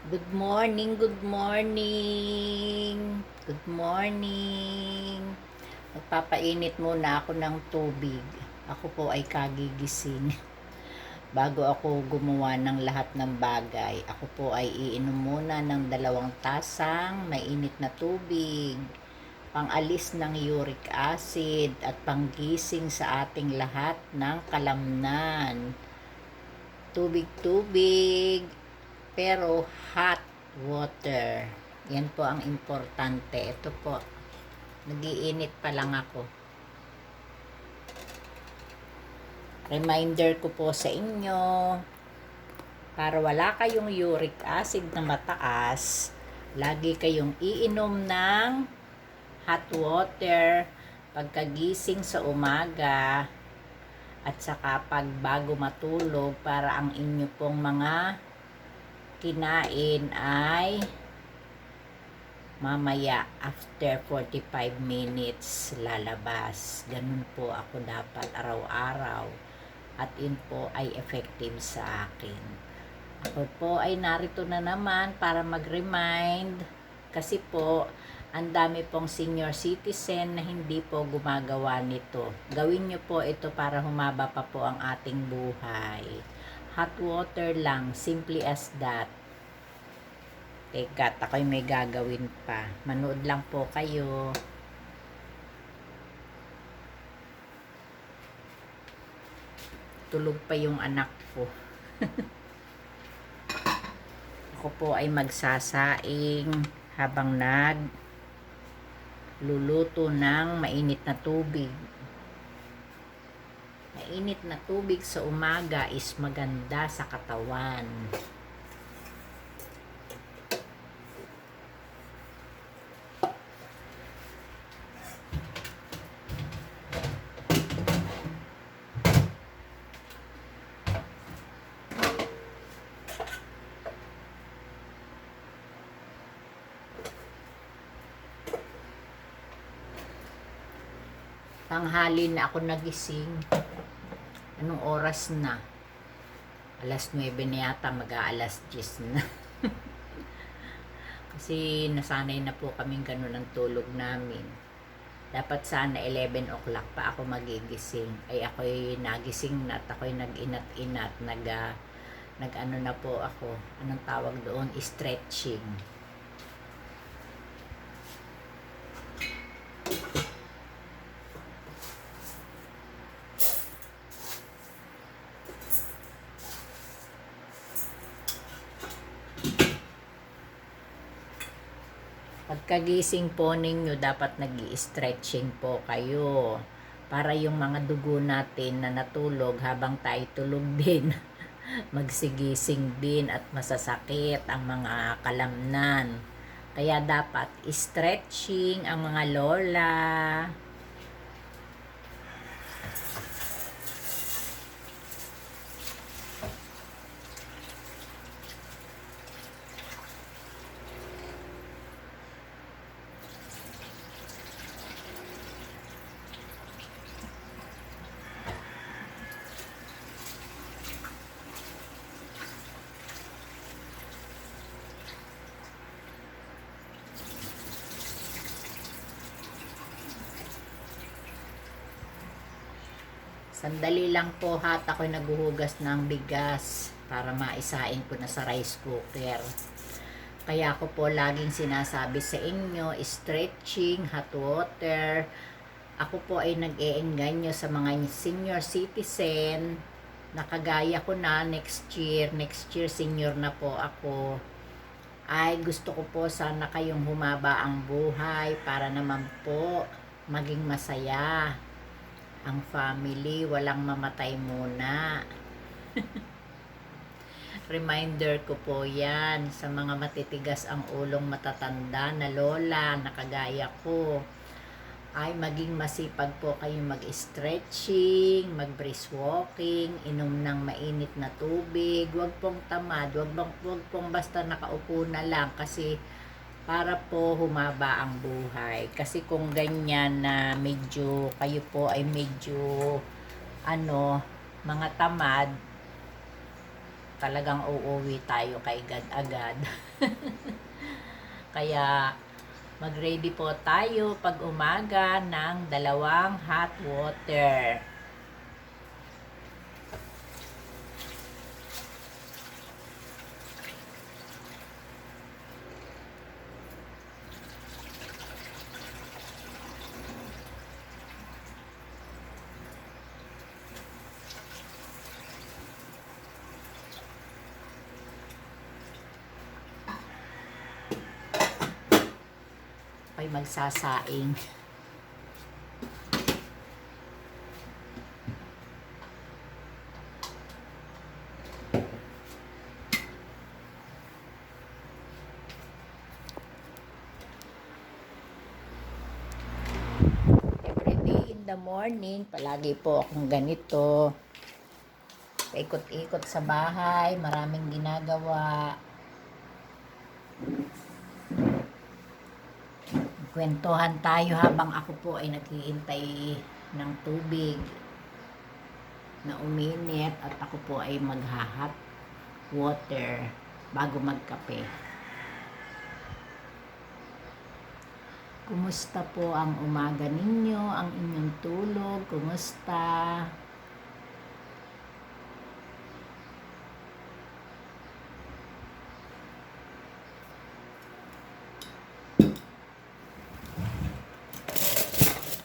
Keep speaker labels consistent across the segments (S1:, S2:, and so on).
S1: Good morning, good morning. Good morning. Magpapainit muna ako ng tubig. Ako po ay kagigising. Bago ako gumawa ng lahat ng bagay, ako po ay iinom muna ng 2 tasang mainit na tubig. Pangalis ng uric acid at panggising sa ating lahat ng kalamnan. Tubig-tubig, pero hot water. Yan po ang importante. Ito po, nagiinit pa lang ako. Reminder ko po sa inyo, para wala kayong uric acid na mataas, lagi kayong iinom ng hot water pagkagising sa umaga at saka pag bago matulog, para ang inyo pong mga kinain ay mamaya after 45 minutes lalabas. Ganun po ako dapat araw-araw at yun po ay effective sa akin. Ako po ay narito na naman para mag-remind kasi po ang dami pong senior citizen na hindi po gumagawa nito. Gawin nyo po ito para humaba pa po ang ating buhay. Hot water lang, simply as that. Teka, ako'y may gagawin pa. Manood lang po kayo. Tulog pa yung anak ko. Ako po ay magsasaing habang luluto ng mainit na tubig. Mainit na tubig sa umaga is maganda sa katawan. Tanghali na ako nagising. Anong oras na? Alas 9 na yata, mag-aalas 10 na. Kasi nasanay na po kaming ganun ang tulog namin. Dapat sana 11 o'clock pa ako magigising. Ay ako'y nagising na at ako'y nag-inat-inat. Nag-ano na po ako. Anong tawag doon? Stretching. Pagkagising po ninyo, dapat nag-i-stretching po kayo. Para yung mga dugo natin na natulog habang tayo tulog din, magsigising din at masasakit ang mga kalamnan. Kaya dapat stretching ang mga lola. Sandali lang po hat, ako'y naghuhugas ng bigas para maisain ko na sa rice cooker. Kaya ako po laging sinasabi sa inyo, stretching, hot water. Ako po ay nag-e-engganyo sa mga senior citizen na kagaya ko na next year senior na po ako. Ay gusto ko po sana kayong humaba ang buhay para naman po maging masaya ang family, walang mamatay muna. Reminder ko po yan sa mga matitigas ang ulong matatanda na lola na kagaya ko. Ay maging masipag po kayong mag-stretching, mag-brisk walking, inom ng mainit na tubig. Huwag pong tamad, huwag pong basta nakaupo na lang kasi para po humaba ang buhay. Kasi kung ganyan na medyo kayo po ay medyo mga tamad, talagang uuwi tayo kay God agad. Kaya mag-ready po tayo pag umaga ng 2 hot water. Ay magsasaing. Everyday in the morning, palagi po akong ganito. Paikot-ikot sa bahay, maraming ginagawa. Kwentuhan tayo habang ako po ay naghihintay ng tubig na uminit at ako po ay magha-hot water bago magkape. Kumusta po ang umaga ninyo, ang inyong tulog, kumusta?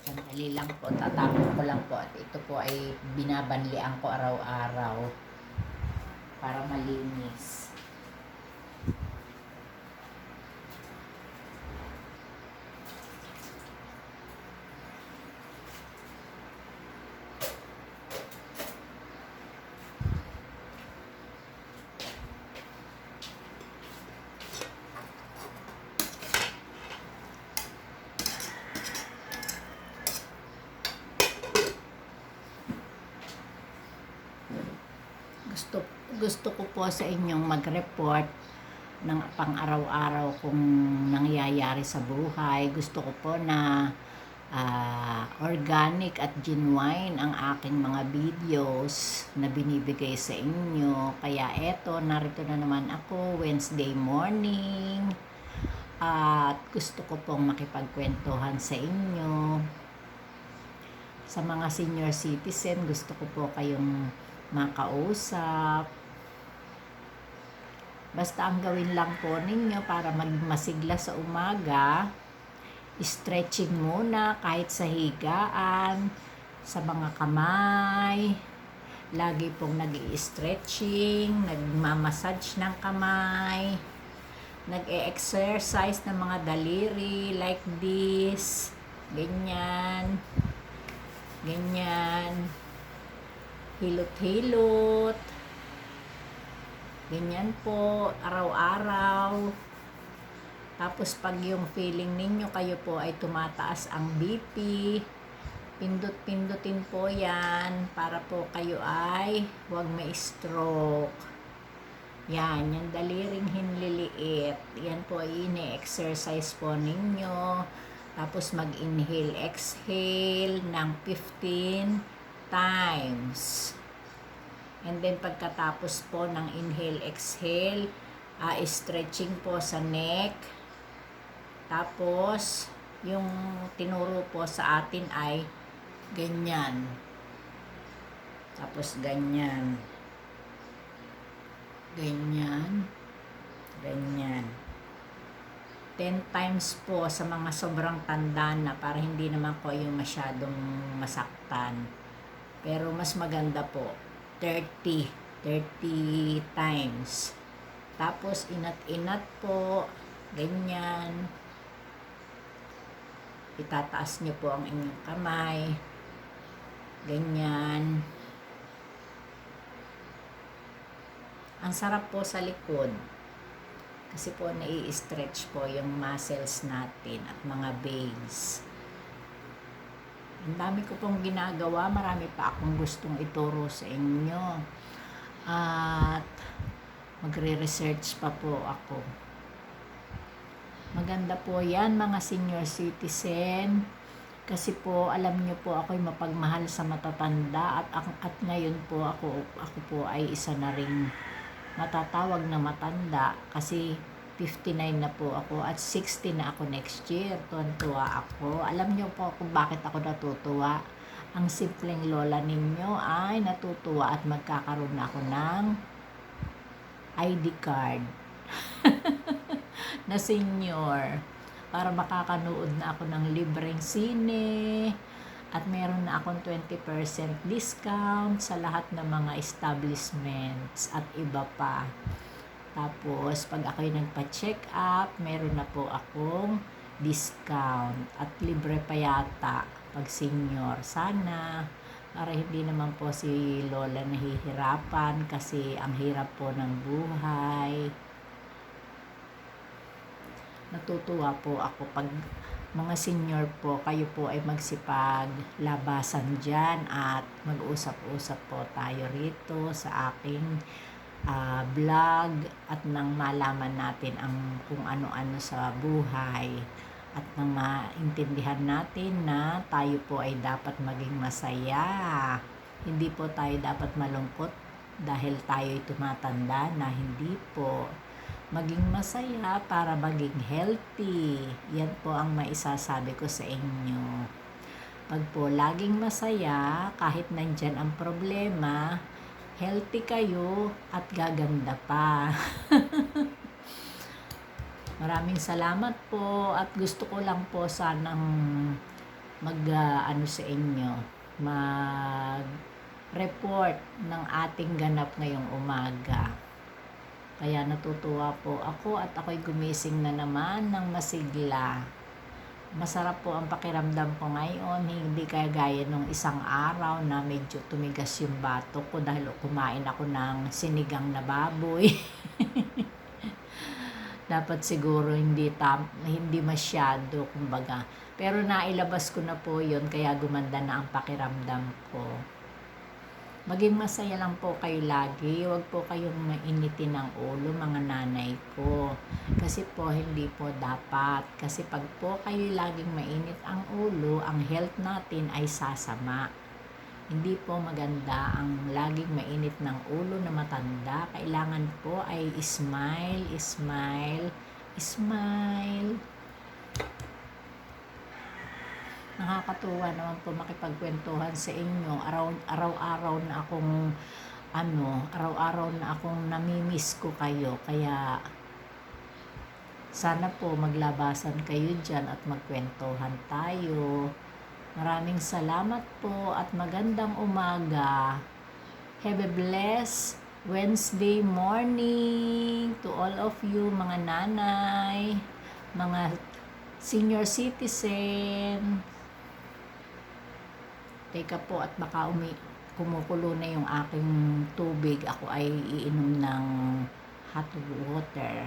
S1: Sandali lang po, tatapon ko lang po at ito po ay binabanlian ko araw-araw para malinis. Gusto ko po sa inyong mag-report ng pang-araw-araw kung nangyayari sa buhay. Gusto ko po na organic at genuine ang aking mga videos na binibigay sa inyo. Kaya eto, narito na naman ako Wednesday morning. At gusto ko pong makipagkwentuhan sa inyo. Sa mga senior citizen, gusto ko po kayong makausap. Basta ang gawin lang po ninyo para maging masigla sa umaga, stretching muna kahit sa higaan, sa mga kamay. Lagi pong nag-i-stretching, nagmamassage ng kamay, nag-e-exercise ng mga daliri like this, ganyan, ganyan, hilot-hilot. Ganyan po, araw-araw. Tapos pag yung feeling ninyo kayo po ay tumataas ang BP, pindot-pindutin po yan para po kayo ay huwag ma-stroke. Yan, yung daliring hinliliit. Yan po ay ine-exercise po ninyo. Tapos mag-inhale, exhale ng 15 times. And then pagkatapos po ng inhale, exhale, stretching po sa neck. Tapos, yung tinuro po sa atin ay ganyan. Tapos ganyan. Ganyan. Ganyan. 10 times po sa mga sobrang tanda na para hindi naman po yung masyadong masaktan. Pero mas maganda po 30 times. Tapos inat-inat po, ganyan. Itataas niyo po ang inyong kamay, ganyan. Ang sarap po sa likod kasi po nai-stretch po yung muscles natin at mga veins. Ang dami ko pong ginagawa, marami pa akong gustong ituro sa inyo. At magre-research pa po ako. Maganda po yan mga senior citizen. Kasi po, alam nyo po ako'y mapagmahal sa matatanda at ngayon po ako po ay isa na ring matatawag na matanda kasi 59 na po ako at 60 na ako next year. Tuwan-tuwa ako. Alam niyo po kung bakit ako natutuwa. Ang simpleng lola ninyo ay natutuwa at magkakaroon na ako ng ID card na senior para makakanood na ako ng libreng sine at meron na akong 20% discount sa lahat ng mga establishments at iba pa. Tapos, pag ako'y nagpa-check up, meron na po akong discount at libre pa yata pag senior. Sana, para hindi naman po si Lola nahihirapan kasi ang hirap po ng buhay. Natutuwa po ako pag mga senior po, kayo po ay magsipag labasan dyan at mag-usap-usap po tayo rito sa aking vlog at nang malaman natin ang kung ano-ano sa buhay at nang maintindihan natin na tayo po ay dapat maging masaya. Hindi po tayo dapat malungkot dahil tayo ay tumatanda na, hindi po. Maging masaya para maging healthy. Yan po ang maisasabi ko sa inyo. Pag po laging masaya, kahit nandyan ang problema, healthy kayo at gaganda pa. Maraming salamat po at gusto ko lang po sanang sa inyo, mag-report ng ating ganap ngayong umaga. Kaya natutuwa po ako at ako'y gumising na naman ng masigla. Masarap po ang pakiramdam ko ngayon, hindi kaya gaya nung isang araw na medyo tumigas yung batok ko dahil kumain ako ng sinigang na baboy. Dapat siguro hindi masyado, kumbaga. Pero nailabas ko na po yun, kaya gumanda na ang pakiramdam ko. Maging masaya lang po kayo lagi. Huwag po kayong mainitin ng ulo, mga nanay ko. Kasi po, hindi po dapat. Kasi pag po kayo laging mainit ang ulo, ang health natin ay sasama. Hindi po maganda ang laging mainit ng ulo na matanda. Kailangan po ay smile, smile, smile. Nakakatuwa naman po makipagkwentuhan sa inyo. Araw-araw na akong namimiss ko kayo. Kaya sana po maglabasan kayo dyan at magkwentuhan tayo. Maraming salamat po at magandang umaga. Have a blessed Wednesday morning to all of you, mga nanay, mga senior citizen. Teka po at baka kumukulo na yung aking tubig. Ako ay iinom ng hot water.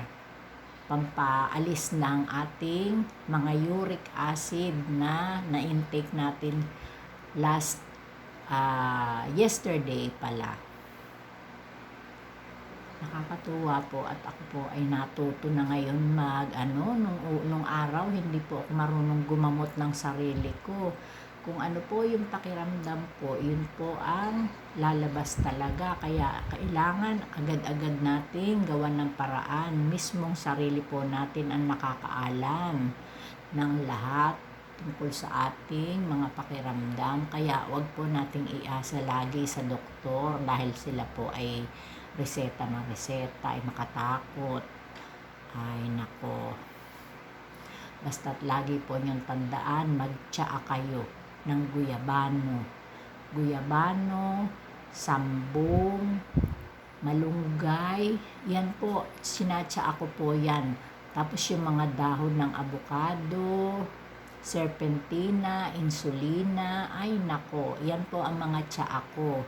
S1: Pampaalis ng ating mga uric acid na na-intake natin yesterday pala. Nakakatuwa po at ako po ay natuto na ngayon nung araw hindi po ako marunong gumamot ng sarili ko. Kung ano po yung pakiramdam ko, yun po ang lalabas talaga. Kaya kailangan agad-agad natin gawan ng paraan. Mismong sarili po natin ang nakakaalam ng lahat tungkol sa ating mga pakiramdam. Kaya wag po nating iasa lagi sa doktor dahil sila po ay reseta na reseta, ay makatakot. Ay nako. Basta't lagi po niyong tandaan, magtsaa kayo ng guyabano, sambong, malunggay. Yan po, sinatsa ako po yan. Tapos yung mga dahon ng avocado, serpentina, insulina, ay nako, yan po ang mga tsaa ko.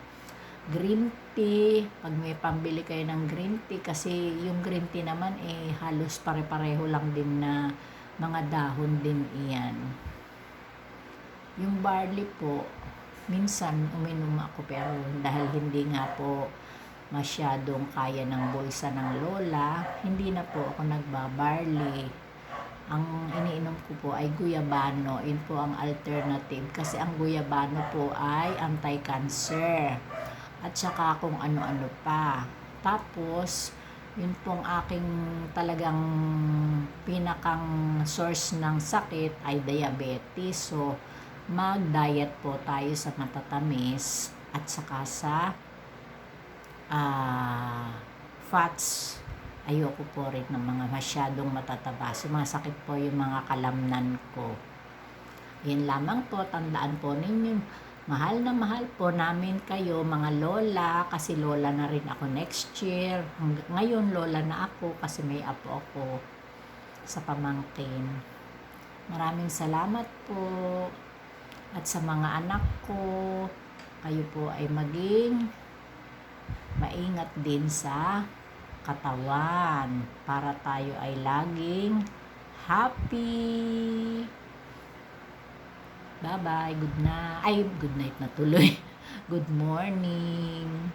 S1: Green tea, pag may pambili kayo ng green tea, kasi yung green tea naman halos pare-pareho lang din na mga dahon din iyan. Yung barley po, minsan uminom ako pero dahil hindi nga po masyadong kaya ng bulsa ng lola, hindi na po ako nagbabarley. Ang iniinom ko po ay guyabano. Yun po ang alternative kasi ang guyabano po ay anti-cancer at saka kung ano-ano pa. Tapos, yun pong aking talagang pinakang source ng sakit ay diabetes. So, mag-diet po tayo sa matatamis at saka sa fats. Ayoko po rin ng mga masyadong matataba. Sumasakit po yung mga kalamnan ko. Yan lamang po, tandaan po ninyo, mahal na mahal po namin kayo mga lola, kasi lola na rin ako next year. Ngayon lola na ako kasi may apo ako sa pamangkin. Maraming salamat po. At sa mga anak ko, kayo po ay maging maingat din sa katawan para tayo ay laging happy. Bye-bye. Good night. Ay, good night na tuloy. Good morning.